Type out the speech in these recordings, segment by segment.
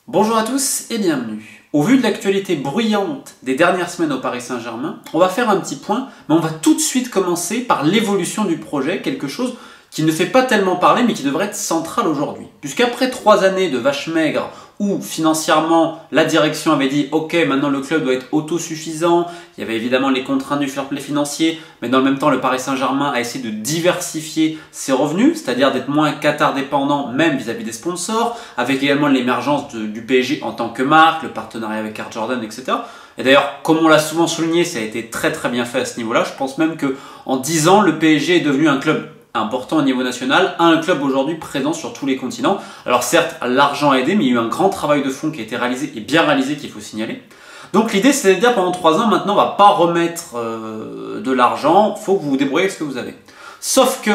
Bonjour à tous et bienvenue. Au vu de l'actualité bruyante des dernières semaines au Paris Saint-Germain, on va faire un petit point, mais on va tout de suite commencer par l'évolution du projet, quelque chose qui ne fait pas tellement parler mais qui devrait être central aujourd'hui. Puisqu'après 3 années de vaches maigres où financièrement la direction avait dit ok, maintenant le club doit être autosuffisant, il y avait évidemment les contraintes du fair play financier, mais dans le même temps le Paris Saint-Germain a essayé de diversifier ses revenus, c'est-à-dire d'être moins Qatar dépendant même vis-à-vis des sponsors, avec également l'émergence du PSG en tant que marque, le partenariat avec Air Jordan, etc. Et d'ailleurs, comme on l'a souvent souligné, ça a été très très bien fait à ce niveau-là. Je pense même qu'en 10 ans, le PSG est devenu un club important au niveau national, un club aujourd'hui présent sur tous les continents. Alors certes, l'argent a aidé, mais il y a eu un grand travail de fond qui a été réalisé, et bien réalisé, qu'il faut signaler. Donc l'idée, c'est de dire pendant 3 ans, maintenant, on va pas remettre de l'argent, faut que vous vous débrouillez avec ce que vous avez. Sauf que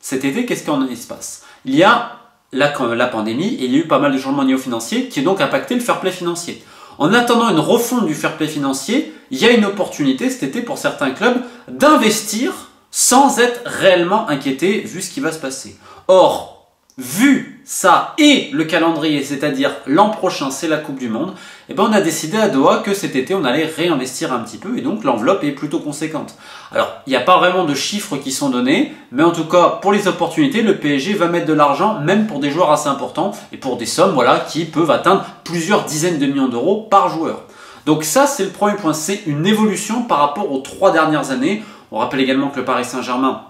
cet été, qu'est-ce qu'il se passe? Il y a la pandémie, et il y a eu pas mal de changements au niveau financier, qui ont donc impacté le fair play financier. En attendant une refonte du fair play financier, il y a une opportunité cet été pour certains clubs d'investir sans être réellement inquiété vu ce qui va se passer. Or, vu ça et le calendrier, c'est-à-dire l'an prochain c'est la Coupe du Monde, eh ben on a décidé à Doha que cet été on allait réinvestir un petit peu et donc l'enveloppe est plutôt conséquente. Alors, il n'y a pas vraiment de chiffres qui sont donnés, mais en tout cas pour les opportunités, le PSG va mettre de l'argent même pour des joueurs assez importants et pour des sommes voilà, qui peuvent atteindre plusieurs dizaines de millions d'euros par joueur. Donc ça c'est le premier point, c'est une évolution par rapport aux 3 dernières années. On rappelle également que le Paris Saint-Germain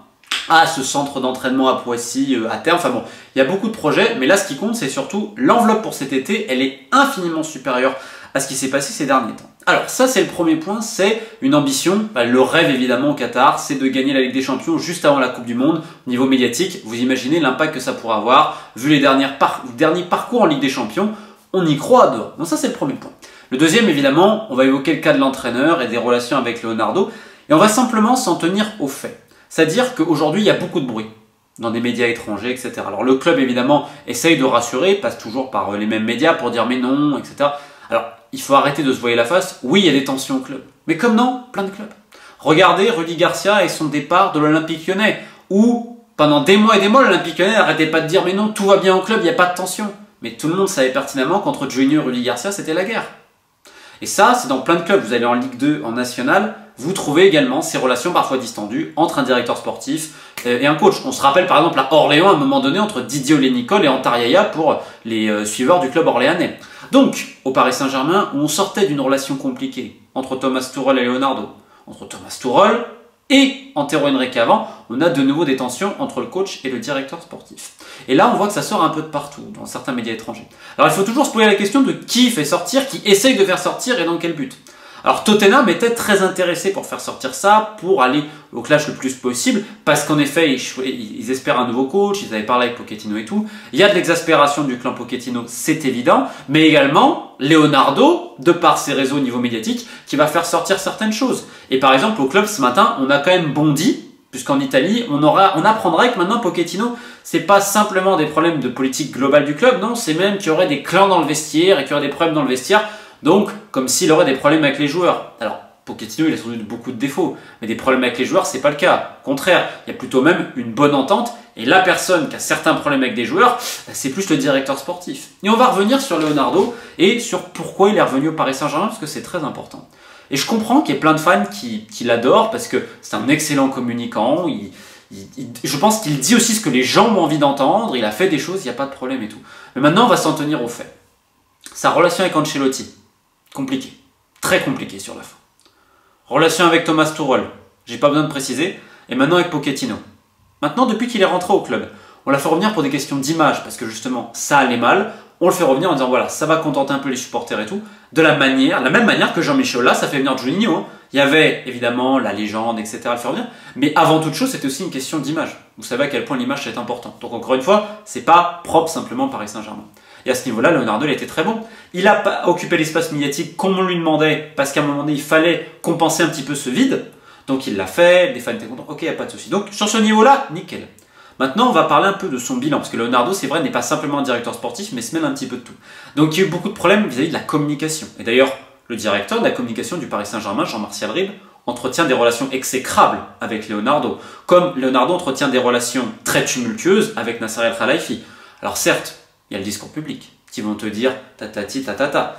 a ce centre d'entraînement à Poissy à terme. Enfin bon, il y a beaucoup de projets, mais là ce qui compte c'est surtout l'enveloppe pour cet été, elle est infiniment supérieure à ce qui s'est passé ces derniers temps. Alors ça c'est le premier point, c'est une ambition, le rêve évidemment au Qatar, c'est de gagner la Ligue des Champions juste avant la Coupe du Monde. Au niveau médiatique, vous imaginez l'impact que ça pourrait avoir, vu les derniers parcours en Ligue des Champions, on y croit à Doha. Donc ça c'est le premier point. Le deuxième évidemment, on va évoquer le cas de l'entraîneur et des relations avec Leonardo. Et on va simplement s'en tenir aux faits. C'est-à-dire qu'aujourd'hui, il y a beaucoup de bruit dans des médias étrangers, etc. Alors le club, évidemment, essaye de rassurer, passe toujours par les mêmes médias pour dire mais non, etc. Alors, il faut arrêter de se voiler la face. Oui, il y a des tensions au club. Mais comme non, plein de clubs. Regardez Rudy Garcia et son départ de l'Olympique Lyonnais, où pendant des mois et des mois, l'Olympique Lyonnais n'arrêtait pas de dire mais non, tout va bien au club, il n'y a pas de tension. Mais tout le monde savait pertinemment qu'entre Junior et Rudy Garcia, c'était la guerre. Et ça, c'est dans plein de clubs. Vous allez en Ligue 2, en National, vous trouvez également ces relations parfois distendues entre un directeur sportif et un coach. On se rappelle par exemple à Orléans, à un moment donné, entre Didier Olé-Nicole et Antar Yaya pour les suiveurs du club orléanais. Donc, au Paris Saint-Germain, où on sortait d'une relation compliquée entre Thomas Tuchel et Leonardo, entre Thomas Tuchel et Antero Henrique avant, on a de nouveau des tensions entre le coach et le directeur sportif. Et là, on voit que ça sort un peu de partout, dans certains médias étrangers. Alors, il faut toujours se poser la question de qui fait sortir, qui essaye de faire sortir et dans quel but. Alors, Tottenham était très intéressé pour faire sortir ça, pour aller au clash le plus possible, parce qu'en effet, ils espèrent un nouveau coach, ils avaient parlé avec Pochettino et tout. Il y a de l'exaspération du clan Pochettino, c'est évident, mais également Leonardo, de par ses réseaux au niveau médiatique, qui va faire sortir certaines choses. Et par exemple, au club, ce matin, on a quand même bondi, puisqu'en Italie, on apprendrait que maintenant Pochettino, c'est pas simplement des problèmes de politique globale du club, non, c'est même qu'il y aurait des clans dans le vestiaire et qu'il y aurait des problèmes dans le vestiaire, donc comme s'il aurait des problèmes avec les joueurs. Alors, Pochettino, il a sans doute beaucoup de défauts, mais des problèmes avec les joueurs, c'est pas le cas. Au contraire, il y a plutôt même une bonne entente, et la personne qui a certains problèmes avec des joueurs, c'est plus le directeur sportif. Et on va revenir sur Leonardo, et sur pourquoi il est revenu au Paris Saint-Germain, parce que c'est très important. Et je comprends qu'il y ait plein de fans qui l'adorent, parce que c'est un excellent communicant, je pense qu'il dit aussi ce que les gens ont envie d'entendre, il a fait des choses, il n'y a pas de problème et tout. Mais maintenant, on va s'en tenir aux faits. Sa relation avec Ancelotti, compliquée, très compliquée sur la fin. Relation avec Thomas Tuchel, j'ai pas besoin de préciser, et maintenant avec Pochettino. Maintenant, depuis qu'il est rentré au club, on l'a fait revenir pour des questions d'image, parce que justement, ça allait mal, on le fait revenir en disant voilà, ça va contenter un peu les supporters et tout, de la même manière que Jean-Michel là, ça fait venir Juninho. Hein. Il y avait évidemment la légende, etc. à le faire venir, mais avant toute chose, c'était aussi une question d'image. Vous savez à quel point l'image c'est important. Donc encore une fois, c'est pas propre simplement au Paris Saint-Germain. Et à ce niveau-là, Leonardo, il était très bon. Il a pas occupé l'espace médiatique comme on lui demandait, parce qu'à un moment donné, il fallait compenser un petit peu ce vide. Donc il l'a fait, les fans étaient contents, ok, il n'y a pas de souci. Donc sur ce niveau-là, nickel. Maintenant, on va parler un peu de son bilan, parce que Leonardo, c'est vrai, n'est pas simplement un directeur sportif, mais se mêle un petit peu de tout. Donc il y a eu beaucoup de problèmes vis-à-vis de la communication. Et d'ailleurs, le directeur de la communication du Paris Saint-Germain, Jean-Martial Ribes, entretient des relations exécrables avec Leonardo, comme Leonardo entretient des relations très tumultueuses avec Nasser El Khelaifi. Alors certes, il y a le discours public, qui vont te dire tatati tatata.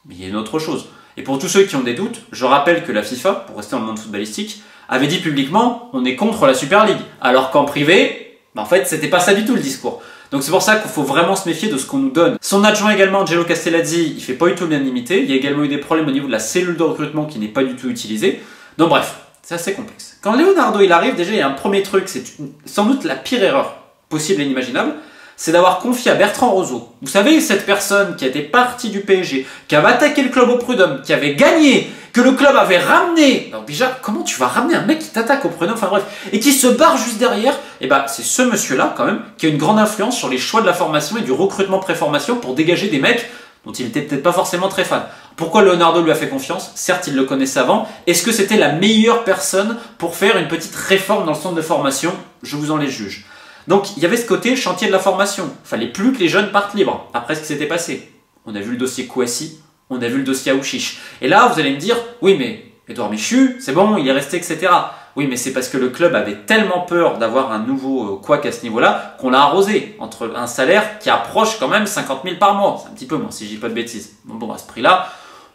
Mais il y a une autre chose. Et pour tous ceux qui ont des doutes, je rappelle que la FIFA, pour rester dans le monde footballistique, avait dit publiquement on est contre la Super League. Alors qu'en privé, en fait, c'était pas ça du tout le discours. Donc c'est pour ça qu'il faut vraiment se méfier de ce qu'on nous donne. Son adjoint également, Angelo Castellazzi, il fait pas du tout l'unanimité. Il y a également eu des problèmes au niveau de la cellule de recrutement qui n'est pas du tout utilisée. Donc bref, c'est assez complexe. Quand Leonardo il arrive, déjà il y a un premier truc, c'est sans doute la pire erreur possible et inimaginable, c'est d'avoir confié à Bertrand Roseau. Vous savez, cette personne qui était partie du PSG, qui avait attaqué le club au prud'homme, qui avait gagné, que le club avait ramené. Alors déjà, comment tu vas ramener un mec qui t'attaque au prud'homme, enfin bref, et qui se barre juste derrière? Et bah c'est ce monsieur-là quand même qui a une grande influence sur les choix de la formation et du recrutement pré-formation pour dégager des mecs dont il était peut-être pas forcément très fan. Pourquoi Leonardo lui a fait confiance? Certes, il le connaissait avant. Est-ce que c'était la meilleure personne pour faire une petite réforme dans le centre de formation? Je vous en les juge. Donc il y avait ce côté chantier de la formation. Il fallait plus que les jeunes partent libres. Après ce qui s'était passé, on a vu le dossier Kouassi, on a vu le dossier Aouchiche. Et là, vous allez me dire, oui mais Edouard Michu, c'est bon, il est resté, etc. Oui, mais c'est parce que le club avait tellement peur d'avoir un nouveau couac à ce niveau-là qu'on l'a arrosé entre un salaire qui approche quand même 50 000 par mois. C'est un petit peu moins, si je dis pas de bêtises. Bon, à ce prix-là,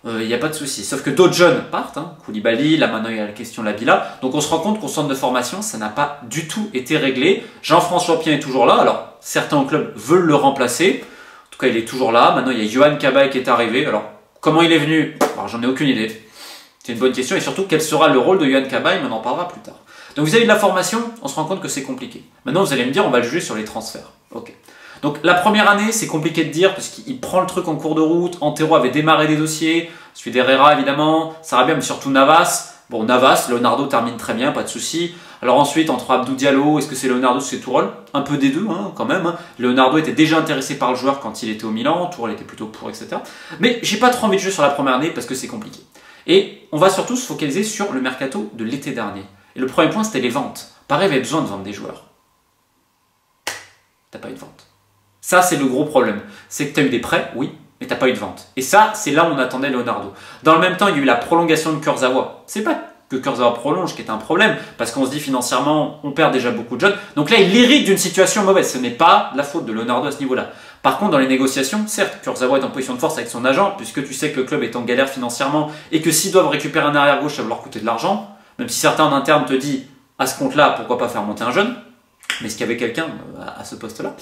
il n'y a pas de souci. Sauf que d'autres jeunes partent, hein. Koulibaly, là maintenant il y a la question de la Bila. Donc on se rend compte qu'au centre de formation, ça n'a pas du tout été réglé. Jean-François Pien est toujours là. Alors certains au club veulent le remplacer. En tout cas, il est toujours là. Maintenant, il y a Johan Cabaye qui est arrivé. Alors, comment il est venu? Alors, j'en ai aucune idée. C'est une bonne question. Et surtout, quel sera le rôle de Johan Cabaye? On en parlera plus tard. Donc vis-à-vis de la formation, on se rend compte que c'est compliqué. Maintenant, vous allez me dire, on va le juger sur les transferts. Ok. Donc la première année, c'est compliqué de dire parce qu'il prend le truc en cours de route. Antero avait démarré des dossiers, celui d'Herrera évidemment, Sarabia, mais surtout Navas. Bon, Navas, Leonardo termine très bien, pas de souci. Alors ensuite, entre Abdou Diallo, est-ce que c'est Leonardo, c'est Tourelle? Un peu des deux, hein, quand même. Leonardo était déjà intéressé par le joueur quand il était au Milan, Tourelle était plutôt pour, etc. Mais j'ai pas trop envie de jouer sur la première année parce que c'est compliqué. Et on va surtout se focaliser sur le mercato de l'été dernier. Et le premier point, c'était les ventes. Paris avait besoin de vendre des joueurs. T'as pas eu de vente. Ça, c'est le gros problème. C'est que tu as eu des prêts, oui, mais tu n'as pas eu de vente. Et ça, c'est là où on attendait Leonardo. Dans le même temps, il y a eu la prolongation de Kurzawa. C'est pas que Kurzawa prolonge qui est un problème, parce qu'on se dit financièrement, on perd déjà beaucoup de jeunes. Donc là, il hérite d'une situation mauvaise. Ce n'est pas la faute de Leonardo à ce niveau-là. Par contre, dans les négociations, certes, Kurzawa est en position de force avec son agent, puisque tu sais que le club est en galère financièrement, et que s'ils doivent récupérer un arrière-gauche, ça va leur coûter de l'argent. Même si certains en interne te disent, à ce compte-là, pourquoi pas faire monter un jeune? Mais est-ce qu'il y avait quelqu'un à ce poste-là?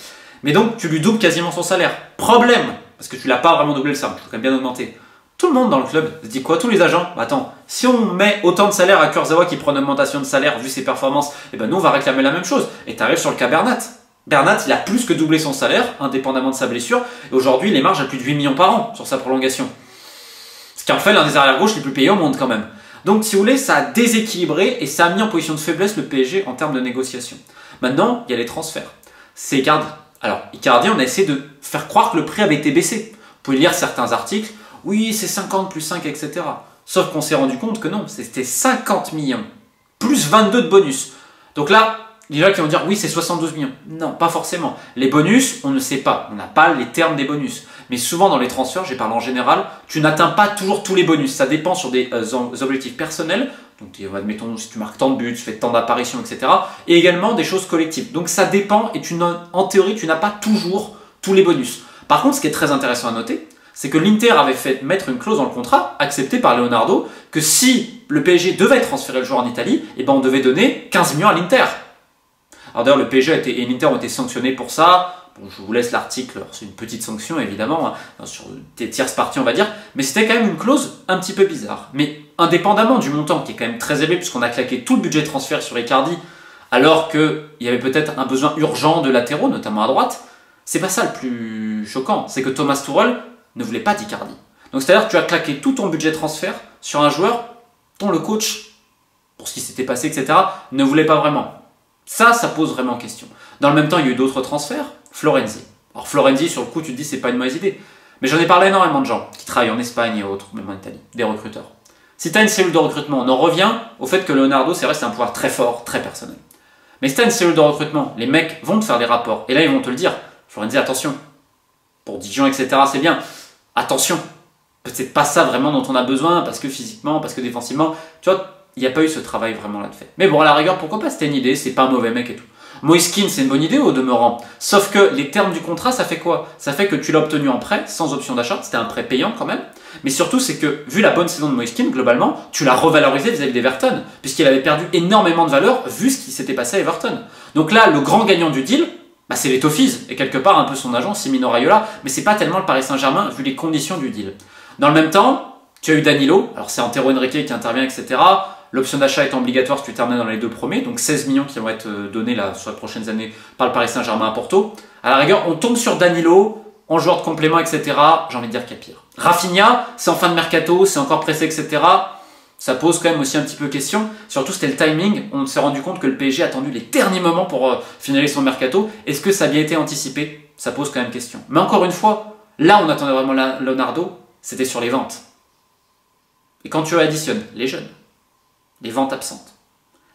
Mais donc, tu lui doubles quasiment son salaire. Problème, parce que tu l'as pas vraiment doublé le salaire, tu l'as quand même bien augmenté. Tout le monde dans le club se dit quoi? Tous les agents? Bah attends, si on met autant de salaire à Kurzawa qui prend une augmentation de salaire vu ses performances, eh ben nous on va réclamer la même chose. Et tu arrives sur le cas Bernat. Bernat, il a plus que doublé son salaire, indépendamment de sa blessure, et aujourd'hui il est marge à plus de 8 millions par an sur sa prolongation. Ce qui en fait l'un des arrière-gauches les plus payés au monde quand même. Donc si vous voulez, ça a déséquilibré et ça a mis en position de faiblesse le PSG en termes de négociation. Maintenant, il y a les transferts. C'est Icardi. Alors, Icardi, on a essayé de faire croire que le prix avait été baissé. Vous pouvez lire certains articles, oui, c'est 50 plus 5, etc. Sauf qu'on s'est rendu compte que non, c'était 50 millions, plus 22 de bonus. Donc là, les gens qui vont dire, oui, c'est 72 millions. Non, pas forcément. Les bonus, on ne sait pas. On n'a pas les termes des bonus. Mais souvent, dans les transferts, j'ai parlé en général, tu n'atteins pas toujours tous les bonus. Ça dépend sur des objectifs personnels. Donc, admettons, si tu marques tant de buts, tu fais tant d'apparitions, etc. Et également des choses collectives. Donc, ça dépend et en théorie, tu n'as pas toujours tous les bonus. Par contre, ce qui est très intéressant à noter, c'est que l'Inter avait fait mettre une clause dans le contrat, acceptée par Leonardo, que si le PSG devait transférer le joueur en Italie, eh ben, on devait donner 15 millions à l'Inter. Alors d'ailleurs, le PSG et l'Inter ont été sanctionnés pour ça. Bon, je vous laisse l'article, c'est une petite sanction évidemment, hein, sur des tierces parties on va dire, mais c'était quand même une clause un petit peu bizarre. Mais indépendamment du montant qui est quand même très élevé, puisqu'on a claqué tout le budget de transfert sur Icardi, alors qu'il y avait peut-être un besoin urgent de latéraux, notamment à droite, c'est pas ça le plus choquant, c'est que Thomas Tuchel ne voulait pas d'Icardi. Donc c'est-à-dire que tu as claqué tout ton budget de transfert sur un joueur dont le coach, pour ce qui s'était passé, etc., ne voulait pas vraiment. Ça pose vraiment question. Dans le même temps, il y a eu d'autres transferts. Florenzi. Alors Florenzi, sur le coup, tu te dis c'est pas une mauvaise idée. Mais j'en ai parlé à énormément de gens qui travaillent en Espagne et autres, même en Italie, des recruteurs. Si tu as une cellule de recrutement, on en revient au fait que Leonardo, c'est vrai, c'est un pouvoir très fort, très personnel. Mais si tu as une cellule de recrutement, les mecs vont te faire des rapports. Et là, ils vont te le dire. Florenzi, attention. Pour Dijon, etc., c'est bien. Attention. C'est pas ça vraiment dont on a besoin, parce que physiquement, parce que défensivement. Tu vois, il n'y a pas eu ce travail vraiment là de fait. Mais bon, à la rigueur, pourquoi pas, c'était une idée, c'est pas un mauvais mec et tout. Moise Kean, c'est une bonne idée au demeurant. Sauf que les termes du contrat, ça fait quoi? Ça fait que tu l'as obtenu en prêt, sans option d'achat. C'était un prêt payant quand même. Mais surtout, c'est que, vu la bonne saison de Moise Kean, globalement, tu l'as revalorisé vis-à-vis d'Everton. Puisqu'il avait perdu énormément de valeur, vu ce qui s'était passé à Everton. Donc là, le grand gagnant du deal, bah, c'est les Toffees. Et quelque part, un peu son agent, Mino Raiola. Mais c'est pas tellement le Paris Saint-Germain, vu les conditions du deal. Dans le même temps, tu as eu Danilo. Alors c'est Antero Henrique qui intervient, etc. L'option d'achat est obligatoire si tu termines dans les 2 premiers, donc 16 millions qui vont être donnés là, sur les prochaines années par le Paris Saint-Germain à Porto. À la rigueur, on tombe sur Danilo, en joueur de complément, etc. J'ai envie de dire qu'il y a pire. Rafinha, c'est en fin de mercato, c'est encore pressé, etc. Ça pose quand même aussi un petit peu question. Surtout, c'était le timing. On s'est rendu compte que le PSG a attendu les derniers moments pour finaliser son mercato. Est-ce que ça a bien été anticipé? Ça pose quand même question. Mais encore une fois, là, on attendait vraiment Leonardo, c'était sur les ventes. Et quand tu additionnes les jeunes, les ventes absentes,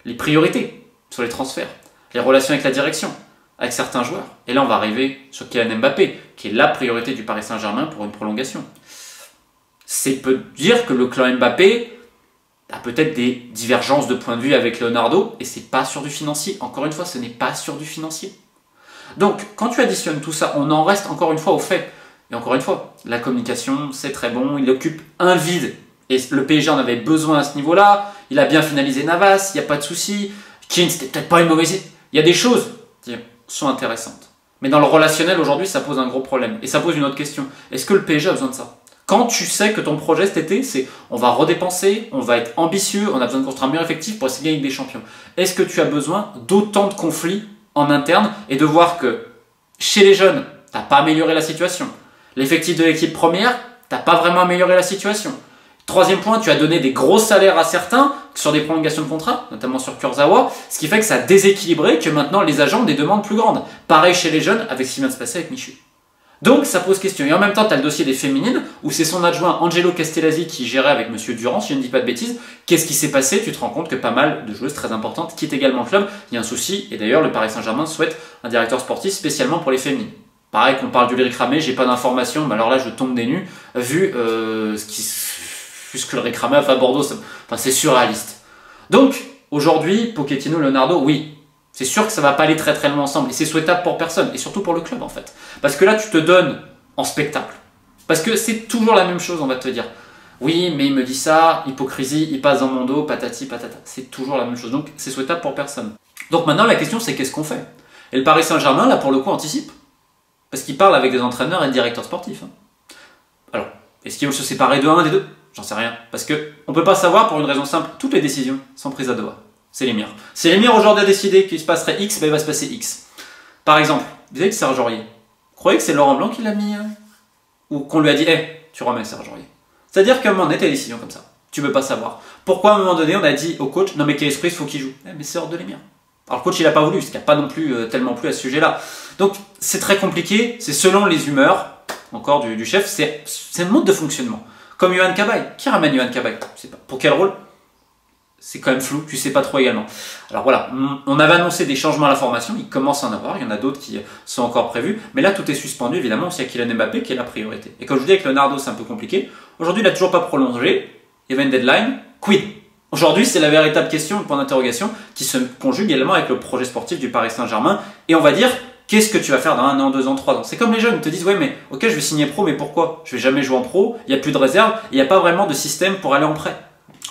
les priorités sur les transferts, les relations avec la direction, avec certains joueurs. Et là, on va arriver sur Kylian Mbappé, qui est la priorité du Paris Saint-Germain pour une prolongation. C'est peut dire que le clan Mbappé a peut-être des divergences de point de vue avec Leonardo, et c'est pas sur du financier. Encore une fois, ce n'est pas sur du financier. Donc, quand tu additionnes tout ça, on en reste encore une fois au fait. Et encore une fois, la communication, c'est très bon, il occupe un vide. Et le PSG en avait besoin à ce niveau-là. Il a bien finalisé Navas, il n'y a pas de souci. Kean, c'était peut-être pas une mauvaise idée. Il y a des choses qui sont intéressantes. Mais dans le relationnel, aujourd'hui, ça pose un gros problème. Et ça pose une autre question. Est-ce que le PSG a besoin de ça? Quand tu sais que ton projet cet été, c'est on va redépenser, on va être ambitieux, on a besoin de construire un meilleur effectif pour essayer de gagner des champions. Est-ce que tu as besoin d'autant de conflits en interne et de voir que chez les jeunes, tu n'as pas amélioré la situation. L'effectif de l'équipe première, tu n'as pas vraiment amélioré la situation. Troisième point, tu as donné des gros salaires à certains sur des prolongations de contrat, notamment sur Kurzawa, ce qui fait que ça a déséquilibré, que maintenant les agents ont des demandes plus grandes. Pareil chez les jeunes, avec ce qui vient de se passer avec Michu. Donc ça pose question. Et en même temps, tu as le dossier des féminines, où c'est son adjoint Angelo Castellazzi qui gérait avec Monsieur Durand, si je ne dis pas de bêtises. Qu'est-ce qui s'est passé? Tu te rends compte que pas mal de joueuses très importantes quittent également le club. Il y a un souci, et d'ailleurs le Paris Saint-Germain souhaite un directeur sportif spécialement pour les féminines. Pareil qu'on parle du Lyric Ramé, j'ai pas d'informations, mais alors là je tombe des nues, vu ce que le Lyric Ramé a fait à Bordeaux, c'est surréaliste. Donc, aujourd'hui, Pochettino, Leonardo, oui, c'est sûr que ça va pas aller très très loin ensemble, et c'est souhaitable pour personne, et surtout pour le club en fait. Parce que là, tu te donnes en spectacle. Parce que c'est toujours la même chose, on va te dire. Oui, mais il me dit ça, hypocrisie, il passe dans mon dos, patati patata. C'est toujours la même chose, donc c'est souhaitable pour personne. Donc maintenant, la question c'est qu'est-ce qu'on fait? Et le Paris Saint-Germain, là, pour le coup, anticipe. Parce qu'il parle avec des entraîneurs et des directeurs sportifs. Alors, est-ce qu'ils veulent se séparer de un des deux? J'en sais rien. Parce qu'on ne peut pas savoir pour une raison simple. Toutes les décisions sont prises à Doha. C'est l'émir. Si l'émir aujourd'hui a décidé qu'il se passerait X, ben il va se passer X. Par exemple, vous savez que Serge Aurier, vous croyez que c'est Laurent Blanc qui l'a mis ou qu'on lui a dit, tu remets Serge Aurier. C'est-à-dire qu'à un moment donné, t'as des décisions comme ça. Tu ne veux pas savoir. Pourquoi à un moment donné, on a dit au coach, non mais quel esprit, il faut qu'il joue. Mais c'est hors de l'émir. Alors le coach, il n'a pas voulu, parce qu'il n'y a pas non plus tellement plu à ce sujet-là. Donc c'est très compliqué, c'est selon les humeurs, encore du chef, c'est un mode de fonctionnement. Comme Yohan Cabaye. Qui ramène Yohan Cabaye? Je sais pas. Pour quel rôle? C'est quand même flou, tu sais pas trop également. Alors voilà, on avait annoncé des changements à la formation, il commence à en avoir, il y en a d'autres qui sont encore prévus, mais là tout est suspendu évidemment, c'est Kylian Mbappé qui est la priorité. Et comme je vous dis avec Leonardo, c'est un peu compliqué. Aujourd'hui, il n'a toujours pas prolongé, il y avait une deadline, quid? Aujourd'hui, c'est la véritable question, le point d'interrogation, qui se conjugue également avec le projet sportif du Paris Saint-Germain, et on va dire, qu'est-ce que tu vas faire dans 1 an, 2 ans, 3 ans? C'est comme les jeunes, ils te disent, ouais mais ok, je vais signer pro, mais pourquoi? Je vais jamais jouer en pro, il n'y a plus de réserve, il n'y a pas vraiment de système pour aller en prêt.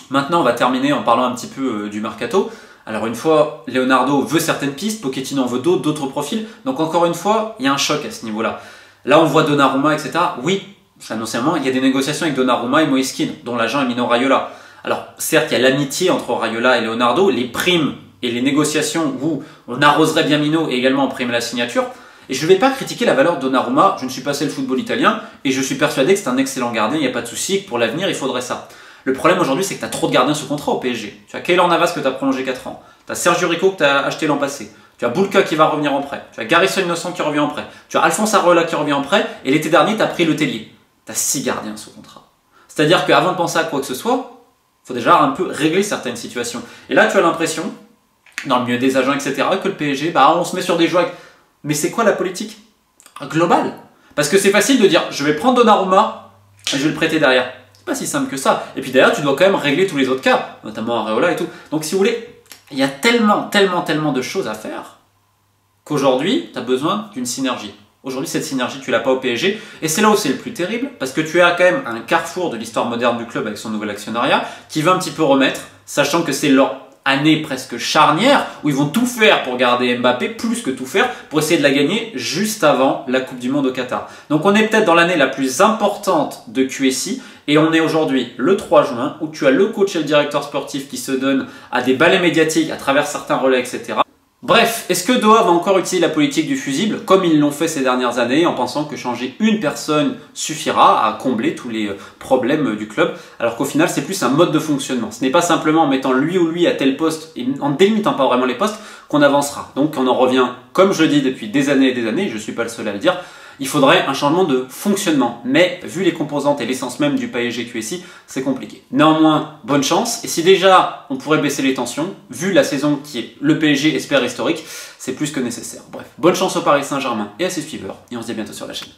Maintenant, on va terminer en parlant un petit peu du mercato. Alors une fois, Leonardo veut certaines pistes, Pochettino en veut d'autres profils. Donc encore une fois, il y a un choc à ce niveau-là. Là, on voit Donnarumma, etc. Oui, je l'ai annoncé à un moment, il y a des négociations avec Donnarumma et Moise Kean, dont l'agent est Mino Raiola. Alors certes, il y a l'amitié entre Raiola et Leonardo, les primes et les négociations où on arroserait bien Mino et également on primerait la signature. Et je ne vais pas critiquer la valeur de Donnarumma, je ne suis pas assez le football italien, et je suis persuadé que c'est un excellent gardien, il n'y a pas de souci, que pour l'avenir, il faudrait ça. Le problème aujourd'hui, c'est que tu as trop de gardiens sous contrat au PSG. Tu as Keylor Navas que tu as prolongé 4 ans. Tu as Sergio Rico que tu as acheté l'an passé. Tu as Boulka qui va revenir en prêt. Tu as Garrison Innocent qui revient en prêt. Tu as Alphonse Areola qui revient en prêt. Et l'été dernier, tu as pris Le Tellier. Tu as 6 gardiens sous contrat. C'est-à-dire qu'avant de penser à quoi que ce soit, il faut déjà un peu régler certaines situations. Et là, tu as l'impression, dans le milieu des agents, etc., que le PSG, on se met sur des joueurs. Mais c'est quoi la politique globale? Parce que c'est facile de dire, je vais prendre Donnarumma et je vais le prêter derrière. C'est pas si simple que ça. Et puis d'ailleurs, tu dois quand même régler tous les autres cas, notamment Areola et tout. Donc si vous voulez, il y a tellement de choses à faire qu'aujourd'hui, tu as besoin d'une synergie. Aujourd'hui, cette synergie, tu l'as pas au PSG. Et c'est là où c'est le plus terrible, parce que tu as quand même un carrefour de l'histoire moderne du club avec son nouvel actionnariat, qui veut un petit peu remettre, sachant que c'est leur année presque charnière, où ils vont tout faire pour garder Mbappé, plus que tout faire, pour essayer de la gagner juste avant la Coupe du Monde au Qatar. Donc on est peut-être dans l'année la plus importante de QSI, et on est aujourd'hui le 3 juin, où tu as le coach et le directeur sportif qui se donnent à des balais médiatiques à travers certains relais, etc. Bref, est-ce que Doha va encore utiliser la politique du fusible comme ils l'ont fait ces dernières années en pensant que changer une personne suffira à combler tous les problèmes du club, alors qu'au final c'est plus un mode de fonctionnement. Ce n'est pas simplement en mettant lui ou lui à tel poste et en délimitant pas vraiment les postes qu'on avancera. Donc on en revient, comme je dis depuis des années et des années, je ne suis pas le seul à le dire, il faudrait un changement de fonctionnement. Mais vu les composantes et l'essence même du PSG QSI, c'est compliqué. Néanmoins, bonne chance. Et si déjà on pourrait baisser les tensions, vu la saison qui est le PSG espère historique, c'est plus que nécessaire. Bref, bonne chance au Paris Saint-Germain et à ses suiveurs. Et on se dit à bientôt sur la chaîne.